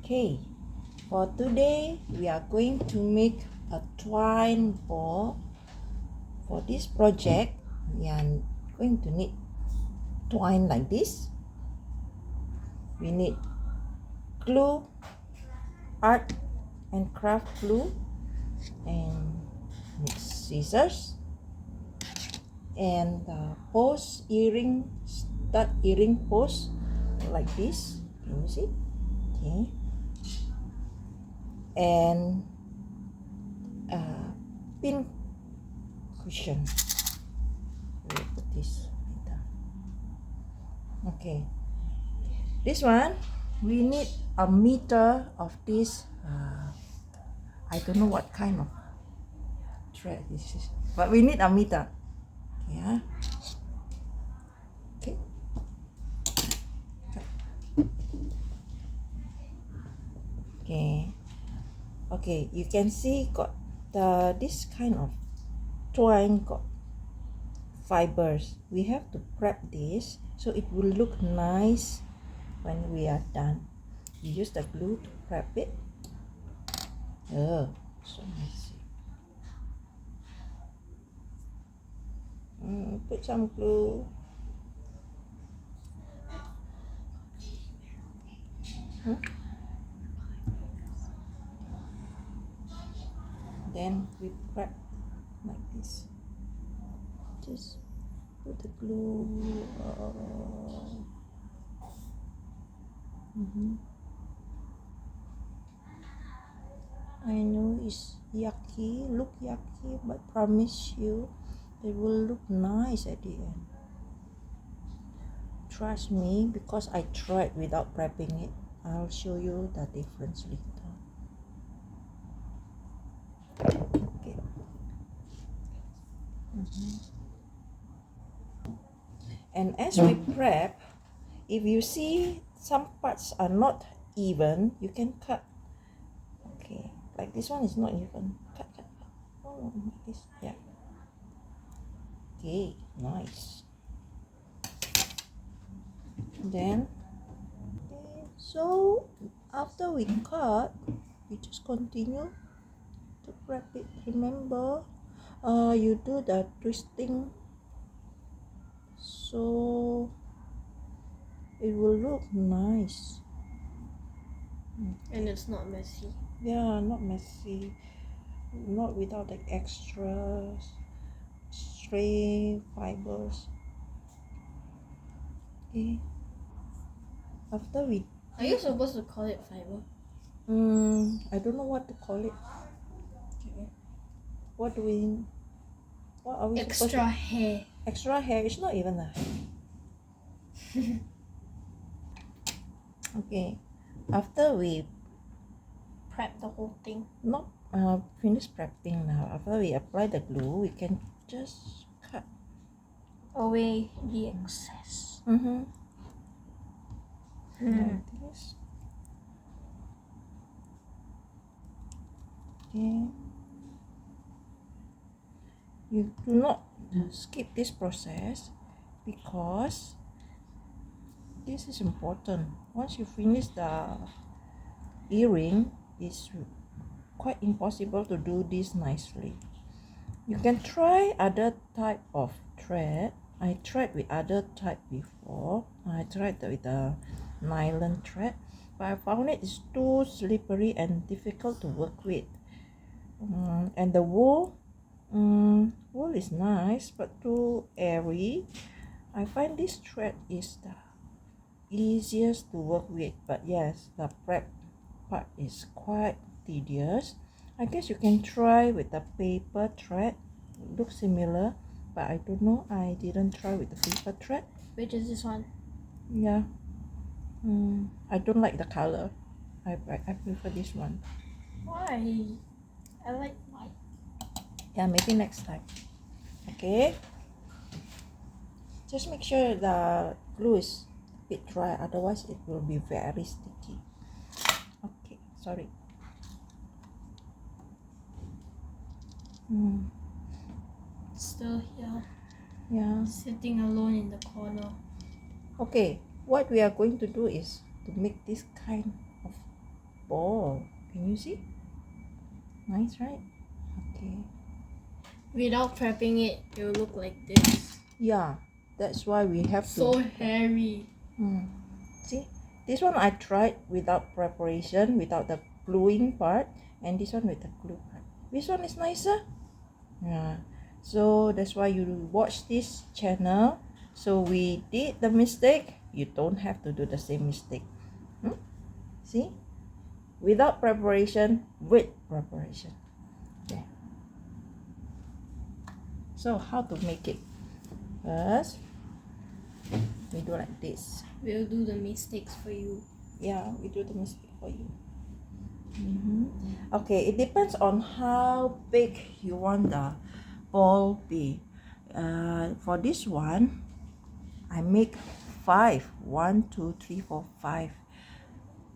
Okay, for today we are going to make a twine ball. For this project, we are going to need twine like this. We need glue, art and craft glue, and scissors, and post earring, stud earring post like this. Can you see? Okay. And pin cushion. We'll put this later. Okay. This one, we need a meter of this. I don't know what kind of thread this is, but we need a meter. Yeah. Okay. Okay. Okay. You can see got this kind of twine got fibers. We have to prep this so it will look nice when we are done. You use the glue to prep it. Oh, so messy. Put some glue. Then we prep like this. Just put the glue. I know it's yucky, look yucky, but promise you it will look nice at the end. Trust me, because I tried without prepping it. I'll show you the difference later. Okay. And as we prep, if you see some parts are not even, you can cut. Okay, like this one is not even. Cut. Oh, like this. Yeah. Okay, nice. Then, so after we cut, we just continue to prep it. Remember, you do the twisting so it will look nice. And it's not messy. Yeah, not messy, not without the extra stray fibers. Okay. After we Are you supposed to call it fiber? I don't know what to call it. Okay. What are we Extra supposed to? hair. Extra hair. It's not even a hair. Okay. After we Prep the whole thing. not finish prepping now, after we apply the glue, we can just cut Away the excess. Like this. Okay. You do not skip this process because this is important. Once you finish the earring, it's quite impossible to do this nicely. You can try other type of thread. I tried with other type before. I tried with the nylon thread, but I found it is too slippery and difficult to work with. And the wool is nice but too airy. I find this thread is the easiest to work with, but yes, the prep part is quite tedious. I guess you can try with the paper thread. It looks similar, but I don't know. I didn't try with the paper thread. Which is this one? Yeah. I don't like the color. I prefer this one. Why? I like white. Yeah, maybe next time. Okay. Just make sure the glue is a bit dry, otherwise it will be very sticky. Okay, sorry. Still here. Yeah. Sitting alone in the corner. Okay, what we are going to do is to make this kind of ball. Can you see? Nice, right? Okay. Without prepping it, it will look like this. Yeah, that's why we have So to. hairy. See, this one I tried without preparation, without the gluing part, and this one with the glue part. Which one is nicer? Yeah. So that's why you watch this channel. So we did the mistake. You don't have to do the same mistake. See? Without preparation, with preparation. Okay. So how to make it? First, we do like this. We'll do the mistakes for you. Yeah, we do the mistake for you. Okay, it depends on how big you want the ball be. For this one, I make 5. 1, 2, 3, 4, 5.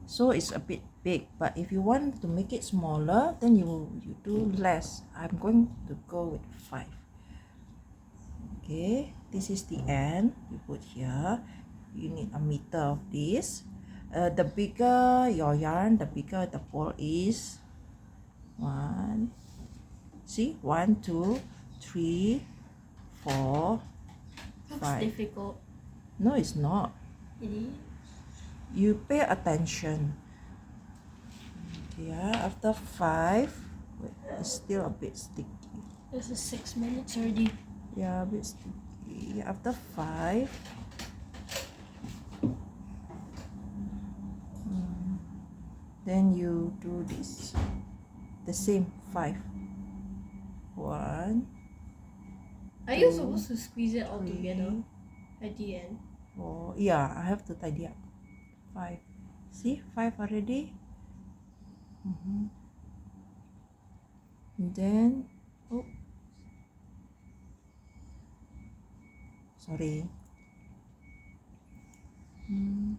So it's a bit big, but if you want to make it smaller, then you do less. I'm going to go with 5. Okay, this is the end. You put here. You need a meter of this. The bigger your yarn, the bigger the ball is. 1, see, 1, 2, 3, 4, Looks 5. difficult. No, it's not. It is. You pay attention. Yeah, after 5, it's still a bit sticky. This is 6 minutes already. Yeah, a bit sticky. After 5, then you do this. The same 5. 1, Are you supposed to squeeze it all 3, together at the end? 4. Yeah, I have to tidy up. 5. See, 5 already. And then, oh, sorry.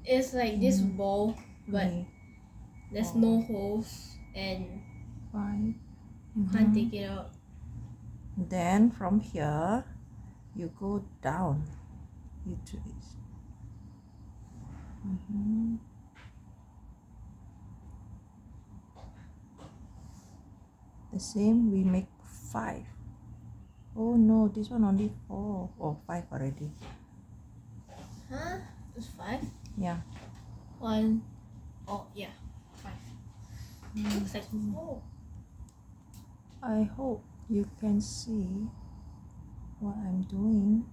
It's like this ball, but 3, there's no holes and 5. you can't take it out. Then from here, you go down. You do it. The same, we make 5. Oh no, this one only 4 or 5 already. Huh? It's 5? Yeah. 1. Oh, yeah. 5. Looks like 4. I hope you can see what I'm doing.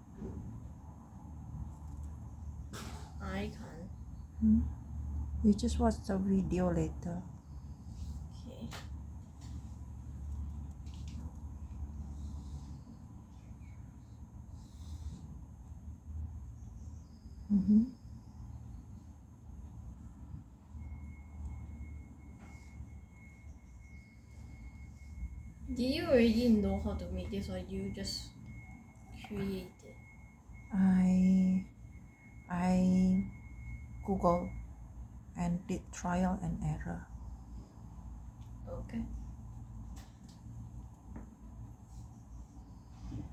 I can't. You just watch the video later. Okay. Do you already know how to make this, or you just create it? I Google and did trial and error. Okay.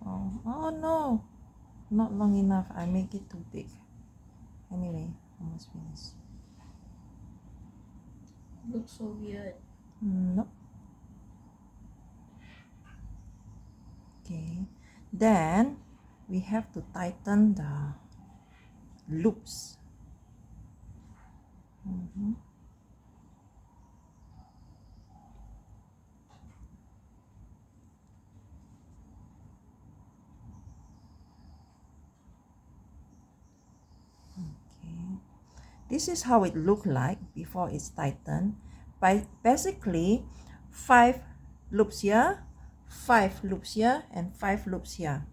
Oh no, not long enough. I make it too big. Anyway, almost finished. Looks so weird. Nope. Okay, then we have to tighten the loops. This is how it looked like before it's tightened. Basically, 5 loops here, 5 loops here, and 5 loops here.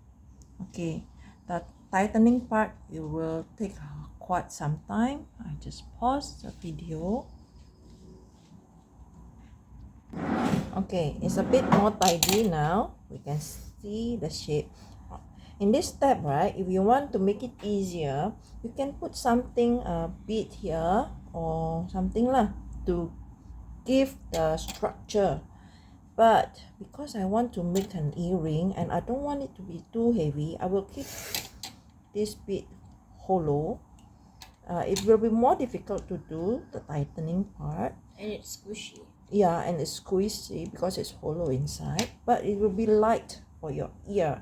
Okay, the tightening part, it will take quite some time. I just pause the video. Okay, it's a bit more tidy now. We can see the shape. In this step, right, if you want to make it easier, you can put something, a bead here or something lah, to give the structure. But because I want to make an earring and I don't want it to be too heavy, I will keep this bead hollow. It will be more difficult to do the tightening part. And it's it's squishy. Yeah, and it's squeezy because it's hollow inside, but it will be light for your ear.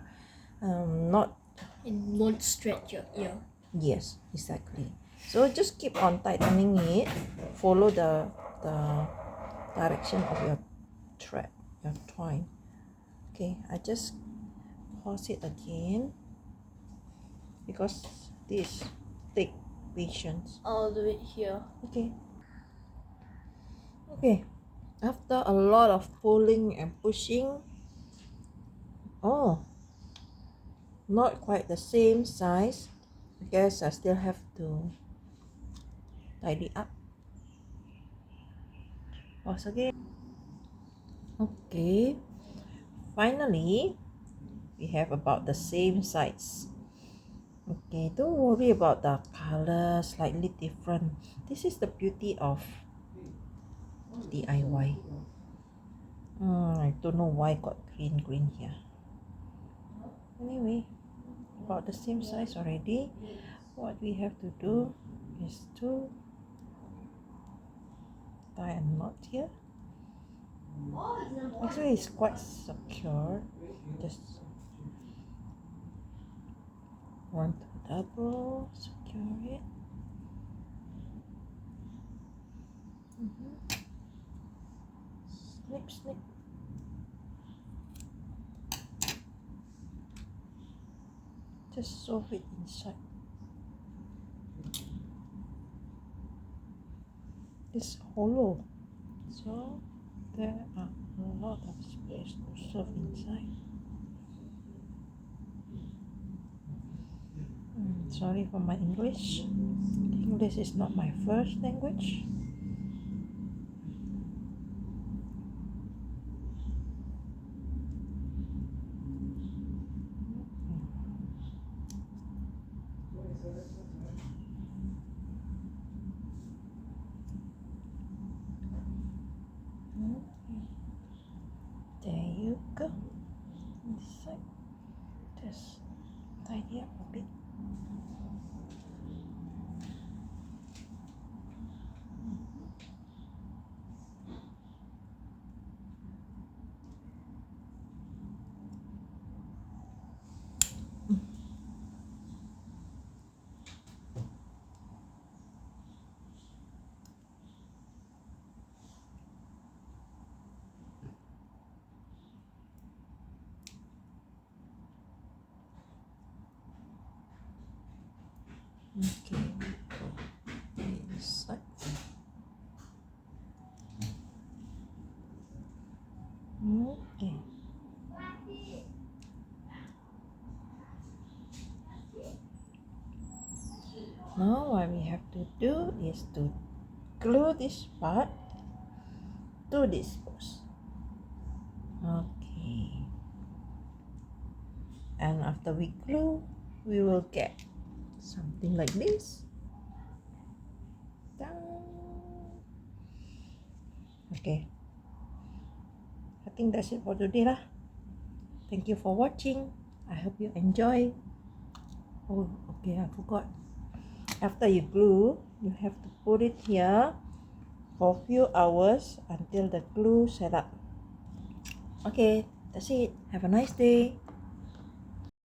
Not It won't stretch your ear. Yes, exactly. So just keep on tightening it. Follow the direction of your thread, your twine. Okay, I just pause it again because this take patience. I'll do it here. Okay. Okay. After a lot of pulling and pushing, oh, not quite the same size. I guess I still have to tidy up. Pause again. Okay. Finally, we have about the same size. Okay, don't worry about the color slightly different. This is the beauty of DIY. I don't know why got green here. Anyway, about the same size already. What we have to do is to tie a knot here. Actually, it's quite secure. Just want to double secure it. Snip, snip. Just sew it inside. It's hollow, so there are a lot of space to sew inside. Sorry for my English. English is not my first language. There you go. This side. Just tidy up a bit. Okay, inside. Okay. Now what we have to do is to glue this part to this post. Okay. And after we glue, we will get something like this. Okay, I think that's it for today lah. Thank you for watching. I hope you enjoy. Oh, okay, I forgot. After you glue, you have to put it here for a few hours until the glue set up. Okay, that's it. Have a nice day.